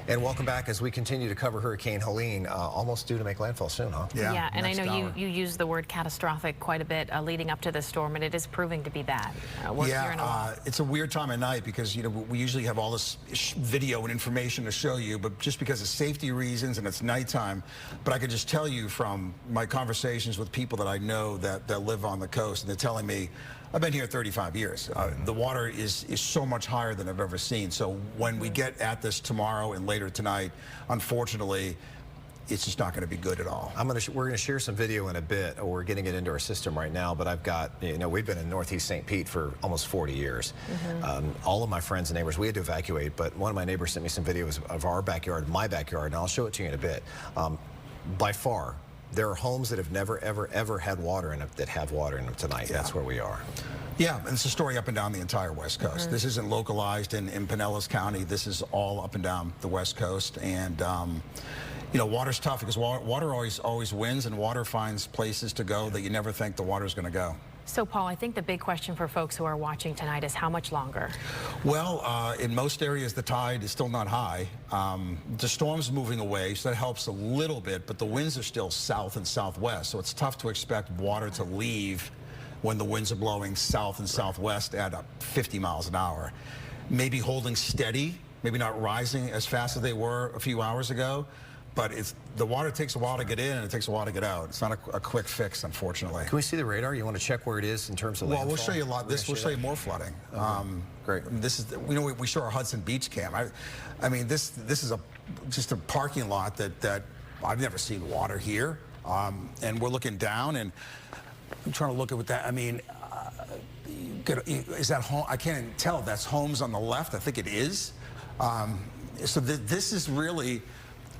And welcome back as we continue to cover Hurricane Helene, almost due to make landfall soon, huh? Yeah, and I know you used the word catastrophic quite a bit leading up to the storm, and it is proving to be that. It's a weird time of night because, you know, we usually have all this video and information to show you, but just because of safety reasons and it's nighttime. But I could just tell you from my conversations with people that I know that live on the coast, and they're telling me, I've been here 35 years. The water is so much higher than I've ever seen. So when we get at this tomorrow and later tonight, unfortunately, it's just not going to be good at all. We're going to share some video in a bit. We're getting it into our system right now, but I've got, you know, we've been in Northeast St. Pete for almost 40 years. All of my friends and neighbors, we had to evacuate, but one of my neighbors sent me some videos of our backyard, my backyard, and I'll show it to you in a bit. By far, there are homes that have never, ever had water in them that have water in them tonight. Yeah. That's where we are. Yeah, and it's a story up and down the entire West Coast. This isn't localized in Pinellas County. This is all up and down the West Coast. And, you know, water's tough because water always wins, and water finds places to go that you never think the water's going to go. So, Paul, I think the big question for folks who are watching tonight is how much longer? Well, in most areas, the tide is still not high. The storm's moving away, so that helps a little bit, but the winds are still south and southwest, so it's tough to expect water to leave when the winds are blowing south and southwest at 50 miles an hour. Maybe holding steady, maybe not rising as fast as they were a few hours ago, but the water takes a while to get in and it takes a while to get out. It's not a quick fix, unfortunately. Can we see the radar? You want to check where it is in terms of landfall? Well, we'll show you a lot. We'll show you more flooding. Great. This is, you know, we show our Hudson Beach cam. I mean, this is just a parking lot that I've never seen water here. And we're looking down, and I'm trying to look at what that. I mean, is that home? I can't tell if that's homes on the left. I think it is. So this is really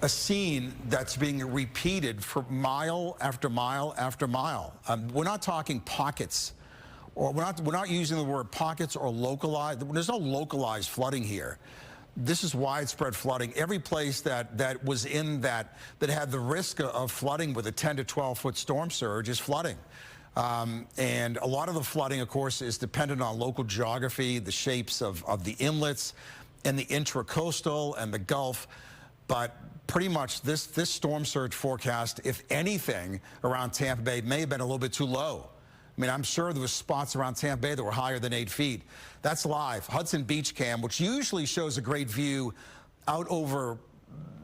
a scene that's being repeated for mile after mile after mile. We're not talking pockets, or we're not using the word pockets or localized. There's no localized flooding here. This is widespread flooding. Every place that was in that had the risk of flooding with a 10 to 12 foot storm surge is flooding. And a lot of the flooding, of course, is dependent on local geography, the shapes of the inlets and the intracoastal and the Gulf. But pretty much this storm surge forecast, if anything, around Tampa Bay may have been a little bit too low. I mean, I'm sure there were spots around Tampa Bay that were higher than 8 feet. That's live. Hudson Beach Cam, which usually shows a great view out over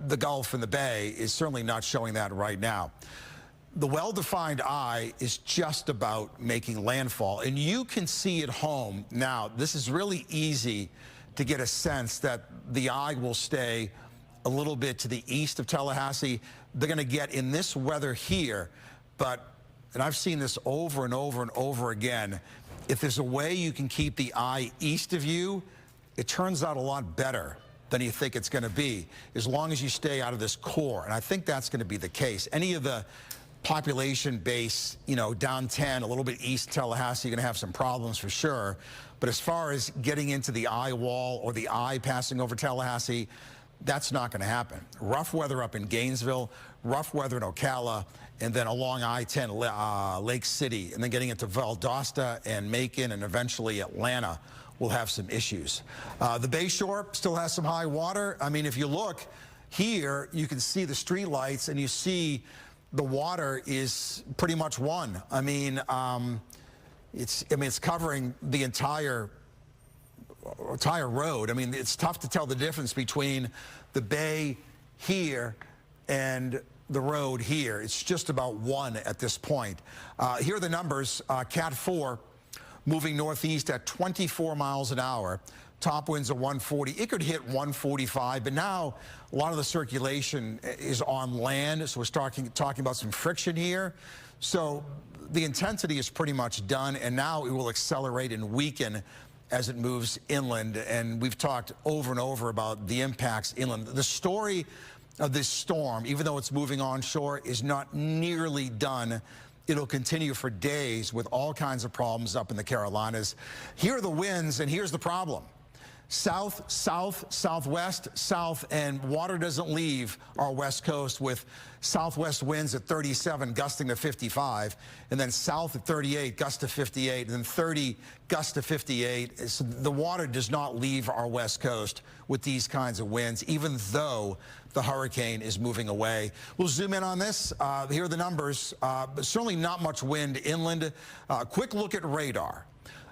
the Gulf and the Bay, is certainly not showing that right now. The well-defined eye is just about making landfall, and you can see at home now. This is really easy to get a sense that the eye will stay a little bit to the east of Tallahassee. They're going to get in this weather here, and I've seen this over and over and over again, if there's a way you can keep the eye east of you, it turns out a lot better than you think it's going to be, as long as you stay out of this core. And I think that's going to be the case. Any of the population base, you know, down 10, a little bit east Tallahassee, you're going to have some problems for sure. But as far as getting into the eye wall or the eye passing over Tallahassee, that's not going to happen. Rough weather up in Gainesville, rough weather in Ocala, and then along I-10, Lake City, and then getting into Valdosta and Macon and eventually Atlanta will have some issues. The Bayshore still has some high water. I mean, if you look here, you can see the street lights and you see the water is pretty much one. I mean, it's covering the entire road. I mean, it's tough to tell the difference between the bay here and the road here. It's just about one at this point. Here are the numbers. Cat 4 moving northeast at 24 miles an hour. Top winds are 140. It could hit 145, but now a lot of the circulation is on land, so we're talking about some friction here. So the intensity is pretty much done, and now it will accelerate and weaken as it moves inland. And we've talked over and over about the impacts inland. The story of this storm, even though it's moving onshore, is not nearly done. It'll continue for days with all kinds of problems up in the Carolinas. Here are the winds, and here's the problem. south, southwest, south, and water doesn't leave our west coast with southwest winds at 37, gusting to 55, and then south at 38, gust to 58, and then 30, gust to 58. So the water does not leave our west coast with these kinds of winds, even though the hurricane is moving away. We'll zoom in on this. Here are the numbers, but certainly not much wind inland. Quick look at radar.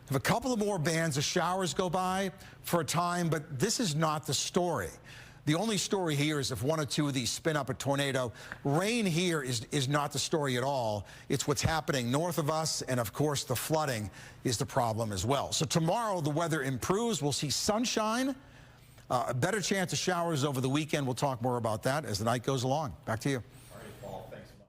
If a couple of more bands of showers go by for a time, but this is not the story. The only story here is if one or two of these spin up a tornado. Rain here is not the story at all. It's what's happening north of us, and of course the flooding is the problem as well. So tomorrow the weather improves. We'll see sunshine, a better chance of showers over the weekend. We'll talk more about that as the night goes along. Back to you. All right, Paul, thanks so much.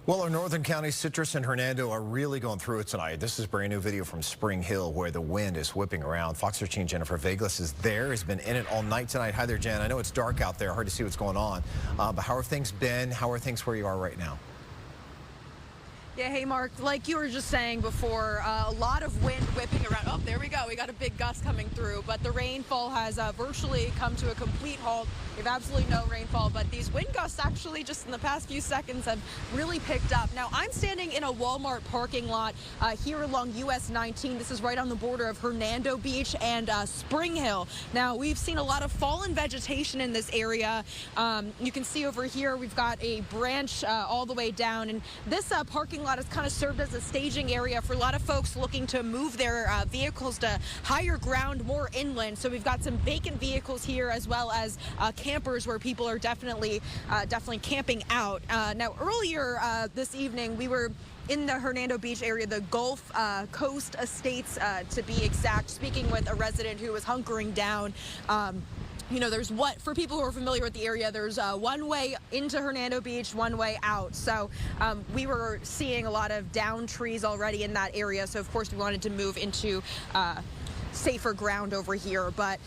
Well, our northern counties, Citrus and Hernando, are really going through it tonight. This is brand new video from Spring Hill where the wind is whipping around. Fox 13 Jennifer Vegas is there, has been in it all night tonight. Hi there, Jen. I know it's dark out there, hard to see what's going on. But how are things been? How are things where you are right now? Yeah, hey, Mark, like you were just saying before, a lot of wind whipping around. Oh, there we go. We got a big gust coming through, but the rainfall has virtually come to a complete halt. We have absolutely no rainfall, but these wind gusts actually just in the past few seconds have really picked up. Now, I'm standing in a Walmart parking lot here along US 19. This is right on the border of Hernando Beach and Spring Hill. Now, we've seen a lot of fallen vegetation in this area. You can see over here we've got a branch all the way down, and this parking lot has kind of served as a staging area for a lot of folks looking to move their vehicles to higher ground, more inland. So we've got some vacant vehicles here as well as campers where people are definitely camping out. Now, earlier this evening, we were in the Hernando Beach area, the Gulf Coast Estates to be exact, speaking with a resident who was hunkering down. You know, for people who are familiar with the area, there's one way into Hernando Beach, one way out. So we were seeing a lot of downed trees already in that area. So, of course, we wanted to move into safer ground over here. But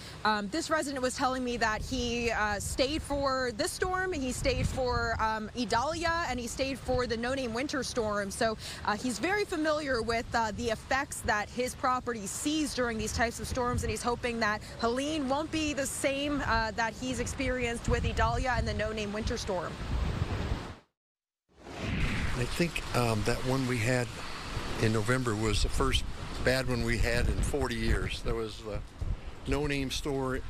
this resident was telling me that he stayed for this storm, he stayed for Idalia, and he stayed for the no-name winter storm. So he's very familiar with the effects that his property sees during these types of storms, and he's hoping that Helene won't be the same that he's experienced with Idalia and the no-name winter storm. I think that one we had in November was the first bad one we had in 40 years. There was the no-name storm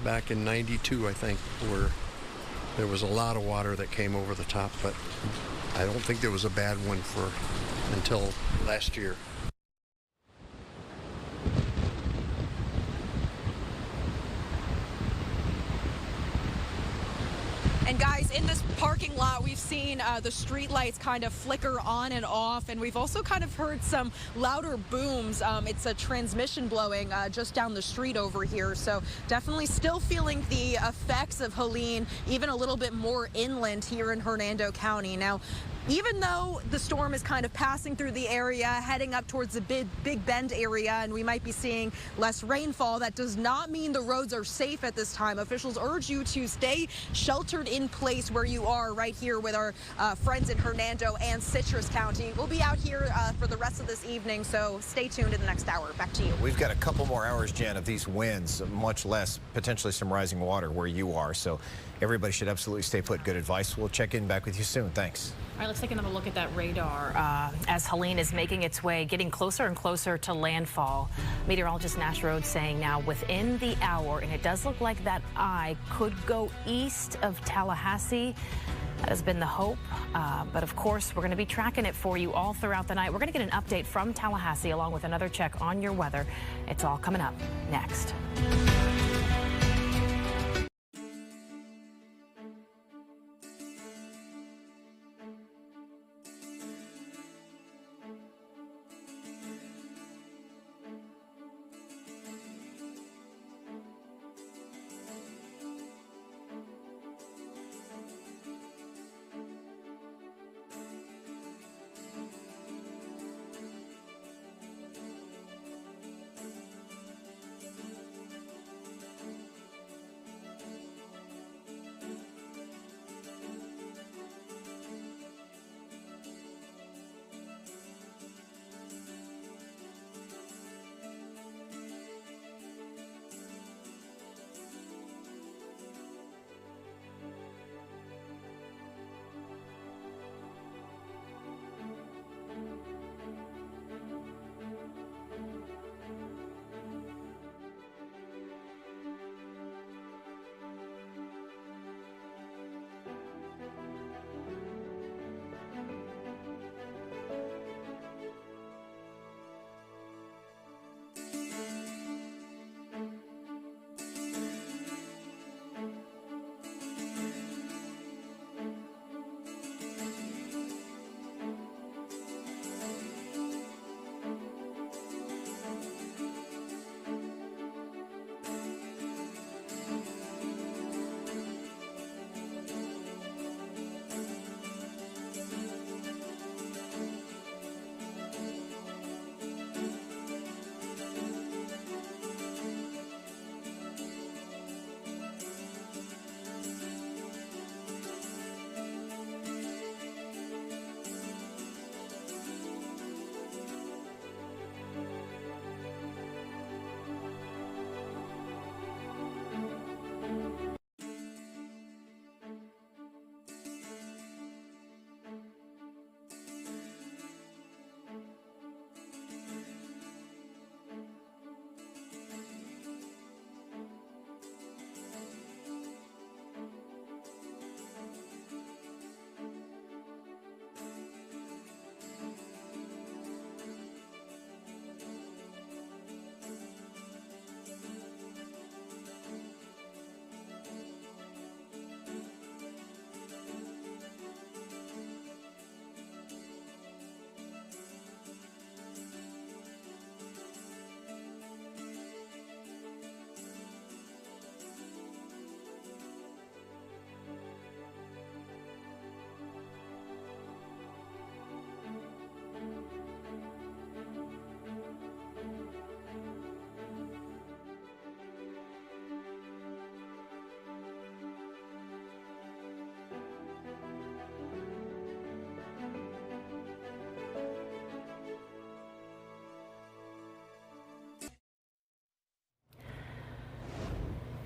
back in '92, I think, where there was a lot of water that came over the top, but I don't think there was a bad one until last year. And guys, in this parking lot, we've seen the street lights kind of flicker on and off, and we've also kind of heard some louder booms. It's a transmission blowing just down the street over here. So definitely still feeling the effects of Helene, even a little bit more inland here in Hernando County. Now, even though the storm is kind of passing through the area, heading up towards the Big Bend area, and we might be seeing less rainfall, that does not mean the roads are safe at this time. Officials urge you to stay sheltered in place where you are right here with our friends in Hernando and Citrus County. We'll be out here for the rest of this evening, so stay tuned in the next hour. Back to you. We've got a couple more hours, Jen, of these winds, much less potentially some rising water where you are. So everybody should absolutely stay put. Good advice. We'll check in back with you soon. Thanks. All right, let's take another look at that radar as Helene is making its way, getting closer and closer to landfall. Meteorologist Nash Rhodes saying now within the hour, and it does look like that eye could go east of Tallahassee. That has been the hope, but of course we're going to be tracking it for you all throughout the night. We're going to get an update from Tallahassee along with another check on your weather. It's all coming up next.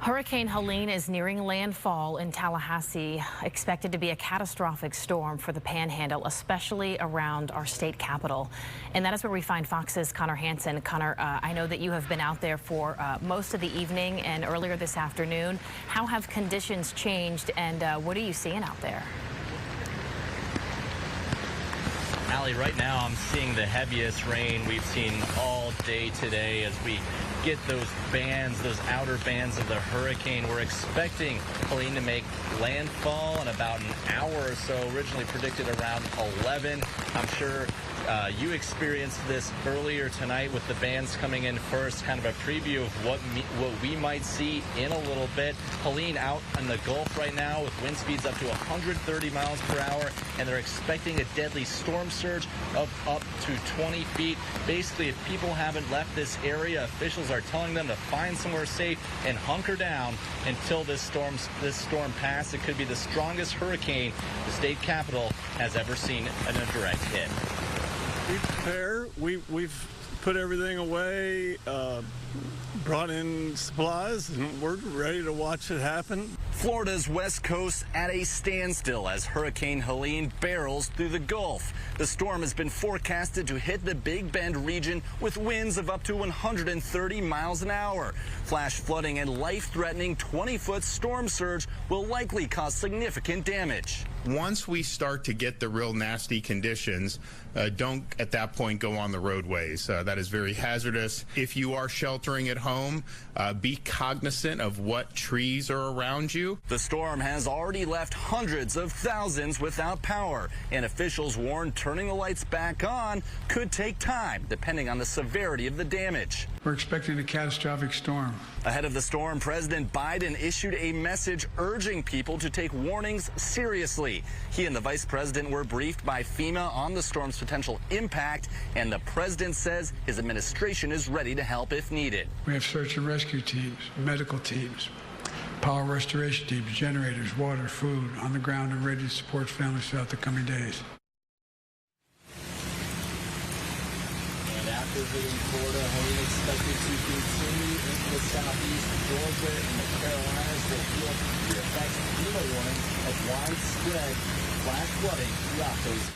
Hurricane Helene is nearing landfall in Tallahassee, expected to be a catastrophic storm for the Panhandle, especially around our state capital. And that is where we find Fox's Connor Hansen. Connor, I know that you have been out there for most of the evening and earlier this afternoon. How have conditions changed, and what are you seeing out there? Allie, right now I'm seeing the heaviest rain we've seen all day today as we get those bands, those outer bands of the hurricane. We're expecting Helene to make landfall in about an hour or so, originally predicted around 11. I'm sure you experienced this earlier tonight with the bands coming in first, kind of a preview of what we might see in a little bit. Helene out in the Gulf right now with wind speeds up to 130 miles per hour, and they're expecting a deadly storm surge of up to 20 feet. Basically, if people haven't left this area, officials are telling them to find somewhere safe and hunker down until this storm passes. It could be the strongest hurricane the state capital has ever seen in a direct hit. We prepare. We've put everything away, brought in supplies, and we're ready to watch it happen. Florida's west coast at a standstill as Hurricane Helene barrels through the Gulf. The storm has been forecasted to hit the Big Bend region with winds of up to 130 miles an hour. Flash flooding and life-threatening 20-foot storm surge will likely cause significant damage. Once we start to get the real nasty conditions, don't at that point go on the roadways. That is very hazardous. If you are sheltering at home, be cognizant of what trees are around you. The storm has already left hundreds of thousands without power, and officials warn turning the lights back on could take time, depending on the severity of the damage. We're expecting a catastrophic storm. Ahead of the storm, President Biden issued a message urging people to take warnings seriously. He and the vice president were briefed by FEMA on the storm's potential impact, and the president says his administration is ready to help if needed. We have search and rescue teams, medical teams, power restoration teams, generators, water, food on the ground and ready to support families throughout the coming days. And after hitting Florida, Helene expected to continue into the southeast. Georgia and the Carolinas will feel the effects of FEMA warning of widespread flash flooding throughout those.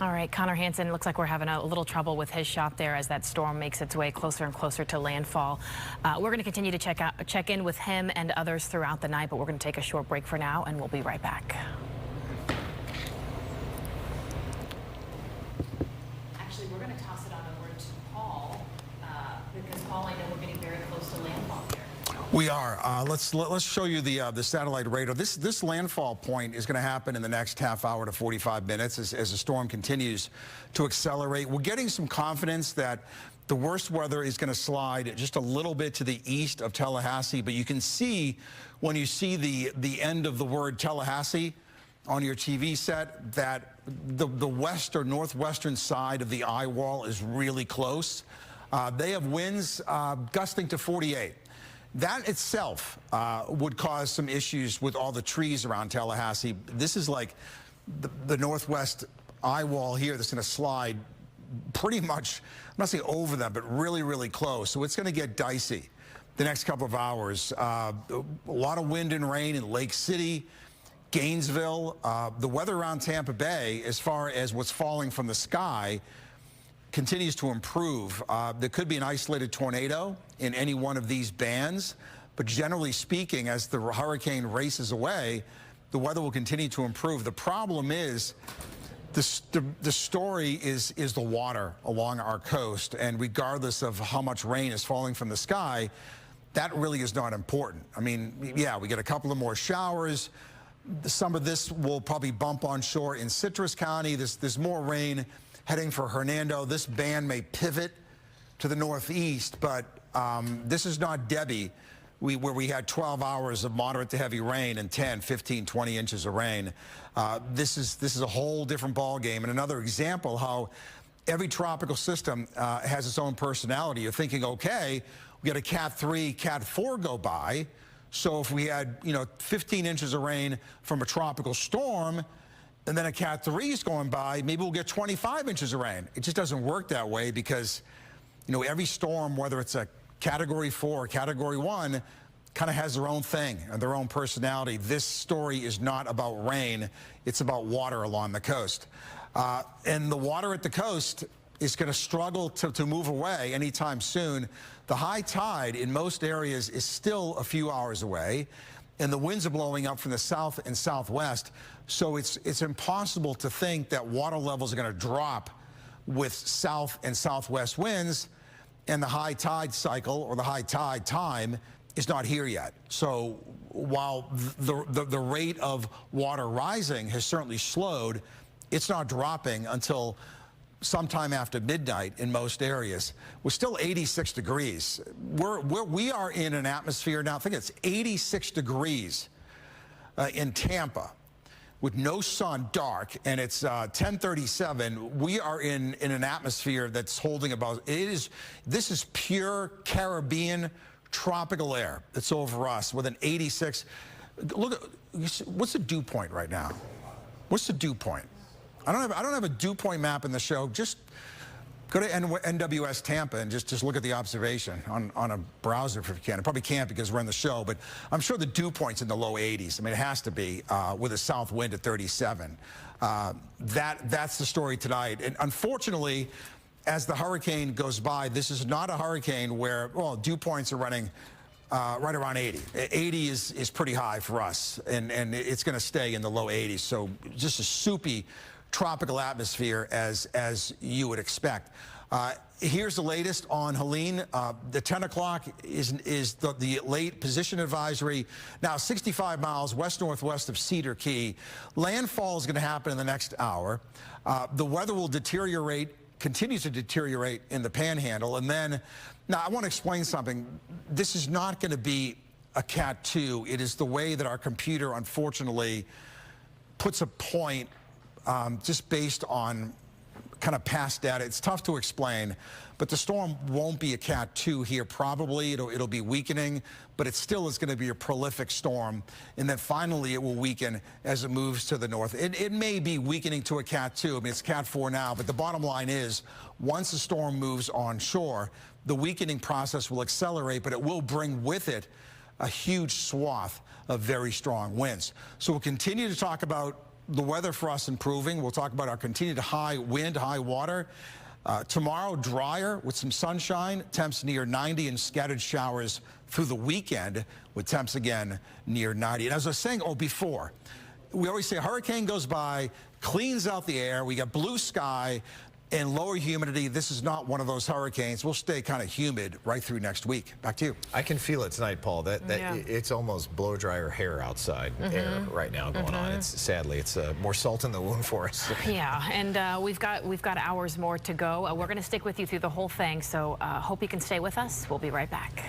All right, Connor Hansen, looks like we're having a little trouble with his shot there as that storm makes its way closer and closer to landfall. We're going to continue to check in with him and others throughout the night, but we're going to take a short break for now, and we'll be right back. Actually, we're going to toss it on over to Paul, because Paul, I know we're getting very close to landfall here. We are. Let's show you the satellite radar. This landfall point is going to happen in the next half hour to 45 minutes as the storm continues to accelerate. We're getting some confidence that the worst weather is going to slide just a little bit to the east of Tallahassee, but you can see when you see the end of the word Tallahassee on your TV set that the west or northwestern side of the eye wall is really close. They have winds gusting to 48. That itself would cause some issues with all the trees around Tallahassee. This is like the northwest eye wall here that's going to slide pretty much, I'm not saying over them, but really, really close. So it's going to get dicey the next couple of hours. A lot of wind and rain in Lake City, Gainesville. The weather around Tampa Bay, as far as what's falling from the sky, continues to improve. There could be an isolated tornado in any one of these bands, but generally speaking, as the hurricane races away, the weather will continue to improve. The problem is the story is the water along our coast, and regardless of how much rain is falling from the sky, that really is not important. I mean, yeah, we get a couple of more showers. Some of this will probably bump on shore in Citrus County. There's more rain heading for Hernando. This band may pivot to the northeast, but this is not Debbie, where we had 12 hours of moderate to heavy rain and 10, 15, 20 inches of rain. This is a whole different ball game, and another example how every tropical system has its own personality. You're thinking, okay, we got a Cat 3, Cat 4 go by, so if we had 15 inches of rain from a tropical storm, and then a Cat 3 is going by, maybe we'll get 25 inches of rain. It just doesn't work that way because, every storm, whether it's a Category 4, Category 1 kind of has their own thing and their own personality. This story is not about rain. It's about water along the coast. And the water at the coast is going to struggle to move away anytime soon. The high tide in most areas is still a few hours away, and the winds are blowing up from the south and southwest. So it's impossible to think that water levels are going to drop with south and southwest winds, and the high tide cycle or the high tide time is not here yet. So while the rate of water rising has certainly slowed, it's not dropping until sometime after midnight in most areas. We're still 86 degrees. We are in an atmosphere now, I think it's 86 degrees in Tampa with no sun, dark, and it's 10:37. We are in an atmosphere that's holding about, this is pure Caribbean tropical air that's over us with an 86. Look at, what's the dew point right now? What's the dew point? I don't have a dew point map in the show. Just go to NWS Tampa and just look at the observation on a browser if you can. I probably can't because we're in the show, but I'm sure the dew point's in the low 80s. I mean, it has to be with a south wind at 37. That's the story tonight. And unfortunately, as the hurricane goes by, this is not a hurricane where, well, dew points are running right around 80. 80 is pretty high for us, and it's going to stay in the low 80s. So just a soupy tropical atmosphere as you would expect. Here's the latest on Helene. The 10 o'clock is the late position advisory. Now 65 miles west-northwest of Cedar Key. Landfall is going to happen in the next hour. The weather will continues to deteriorate in the Panhandle. And then, now I want to explain something. This is not going to be a Cat 2. It is the way that our computer, unfortunately, puts a point just based on kind of past data. It's tough to explain, but the storm won't be a Cat 2 here probably. It'll be weakening, but it still is going to be a prolific storm. And then finally it will weaken as it moves to the north. It may be weakening to a Cat 2. I mean, it's Cat 4 now, but the bottom line is once the storm moves onshore, the weakening process will accelerate, but it will bring with it a huge swath of very strong winds. So we'll continue to talk about the weather for us improving. We'll talk about our continued high wind, high water. Tomorrow, drier with some sunshine, temps near 90 and scattered showers through the weekend with temps again near 90. And as I was saying, before, we always say a hurricane goes by, cleans out the air, we got blue sky and lower humidity. This is not one of those hurricanes. We'll stay kind of humid right through next week. Back to you. I can feel it tonight, Paul. It's almost blow dryer hair outside air right now going on. Sadly, it's more salt in the wound for us. Yeah, and we've got hours more to go. We're going to stick with you through the whole thing, so hope you can stay with us. We'll be right back.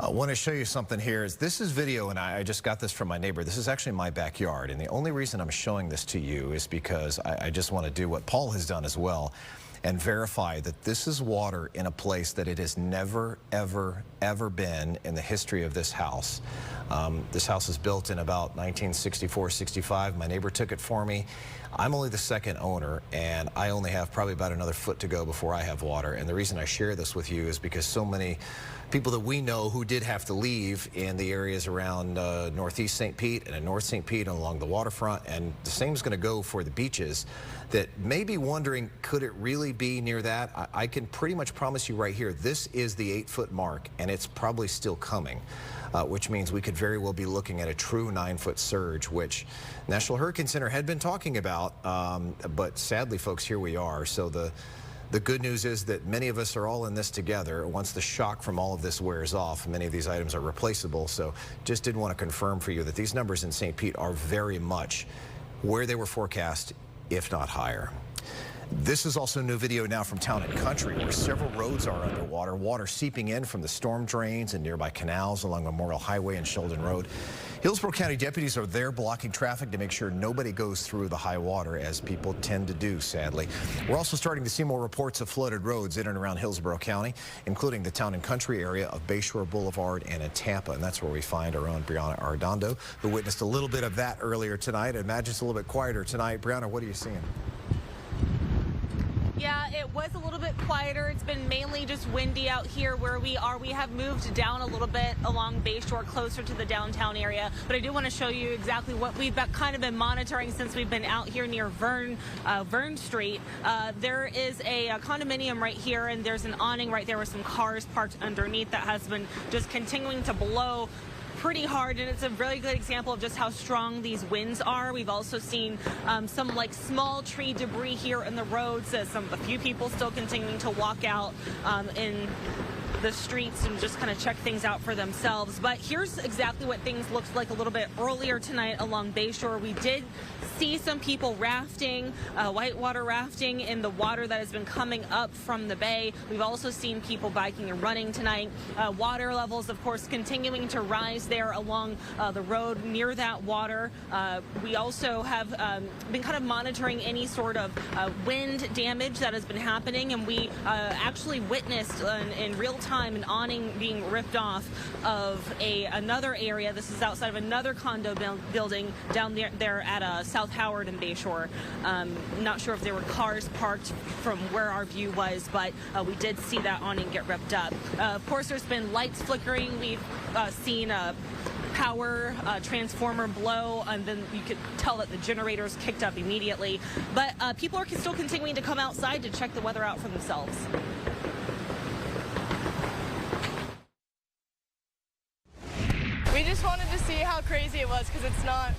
I want to show you something here. This is video, and I just got this from my neighbor. This is actually my backyard, and the only reason I'm showing this to you is because I just want to do what Paul has done as well and verify that this is water in a place that it has never, ever, ever been in the history of this house. This house was built in about 1964-65. My neighbor took it for me. I'm only the second owner, and I only have probably about another foot to go before I have water. And the reason I share this with you is because so many people that we know who did have to leave in the areas around Northeast St. Pete and in North St. Pete and along the waterfront, and the same is going to go for the beaches, that may be wondering, could it really be near that? I can pretty much promise you right here, this is the 8-foot mark, and it's probably still coming. Which means we could very well be looking at a true 9-foot surge, which National Hurricane Center had been talking about, but sadly, folks, here we are. So the good news is that many of us are all in this together. Once the shock from all of this wears off, many of these items are replaceable. So just did want to confirm for you that these numbers in St. Pete are very much where they were forecast, if not higher. This is also new video now from Town and Country, where several roads are underwater, water seeping in from the storm drains and nearby canals along Memorial Highway and Sheldon Road. Hillsborough County deputies are there blocking traffic to make sure nobody goes through the high water, as people tend to do, sadly. We're also starting to see more reports of flooded roads in and around Hillsborough County, including the Town and Country area of Bayshore Boulevard and in Tampa, and that's where we find our own Brianna Arredondo, who witnessed a little bit of that earlier tonight. I imagine it's a little bit quieter tonight. Brianna, what are you seeing? Yeah, it was a little bit quieter. It's been mainly just windy out here where we are. We have moved down a little bit along Bayshore, closer to the downtown area. But I do want to show you exactly what we've kind of been monitoring since we've been out here near Vern Street. There is a condominium right here, and there's an awning right there with some cars parked underneath that has been just continuing to blow pretty hard, and it's a really good example of just how strong these winds are. We've also seen some like small tree debris here in the roads. A few people still continuing to walk out in the streets and just kind of check things out for themselves. But here's exactly what things looked like a little bit earlier tonight along Bayshore. We did see some people rafting, whitewater rafting in the water that has been coming up from the bay. We've also seen people biking and running tonight. Water levels, of course, continuing to rise there along the road near that water. We also have been kind of monitoring any sort of wind damage that has been happening, and we actually witnessed in real time an awning being ripped off of another area. This is outside of another condo building down there at South Howard and Bayshore. Not sure if there were cars parked from where our view was, but we did see that awning get ripped up. Of course, there's been lights flickering. We've seen a power transformer blow, and then you could tell that the generators kicked up immediately. But people are still continuing to come outside to check the weather out for themselves. We just wanted to see how crazy it was because it's not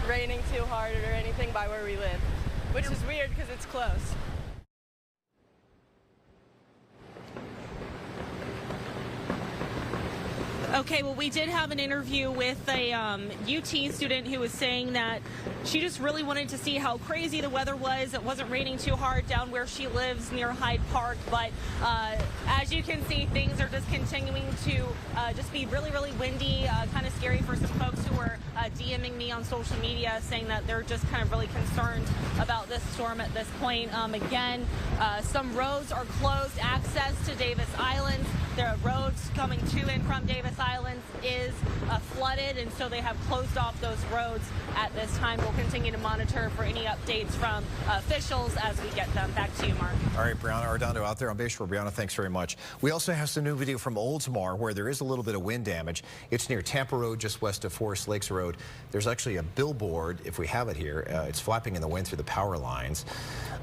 raining too hard or anything by where we live, which is weird because it's close. Okay, well, we did have an interview with a UT student who was saying that she just really wanted to see how crazy the weather was. It wasn't raining too hard down where she lives near Hyde Park, but as you can see, things are just continuing to just be really, really windy, kind of scary for some folks who were DMing me on social media saying that they're just kind of really concerned about this storm at this point. Again, some roads are closed. Access to Davis Island, there are roads coming to and from Davis Island is flooded, and so they have closed off those roads at this time. We'll continue to monitor for any updates from officials as we get them. Back to you, Mark. All right, Brianna Arredondo out there on Bayshore. Brianna, thanks very much. We also have some new video from Oldsmar where there is a little bit of wind damage. It's near Tampa Road, just west of Forest Lakes Road. There's actually a billboard, if we have it here. It's flapping in the wind through the power lines.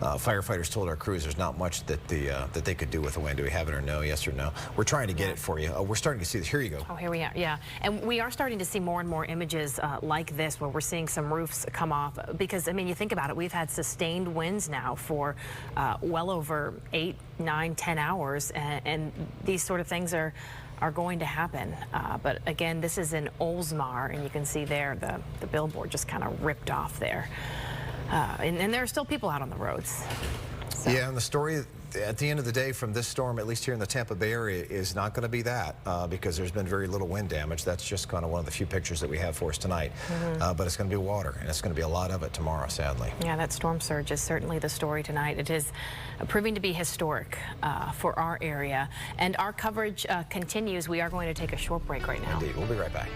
Firefighters told our crews there's not much that they could do with the wind. Do we have it or no? Yes or no? We're trying to get it for you. We're starting to see this. Here you go. Oh, here we are. Yeah, and we are starting to see more and more images like this where we're seeing some roofs come off, because I mean, you think about it, we've had sustained winds now for well over 8, 9, 10 hours, and these sort of things are going to happen. But again, this is in Oldsmar, and you can see there the billboard just kind of ripped off there. And there are still people out on the roads. So. Yeah, and the story at the end of the day from this storm, at least here in the Tampa Bay area, is not going to be that because there's been very little wind damage. That's just kind of one of the few pictures that we have for us tonight. But it's going to be water, and it's going to be a lot of it tomorrow, sadly. Yeah, that storm surge is certainly the story tonight. It is proving to be historic for our area. And our coverage continues. We are going to take a short break right now. Indeed. We'll be right back.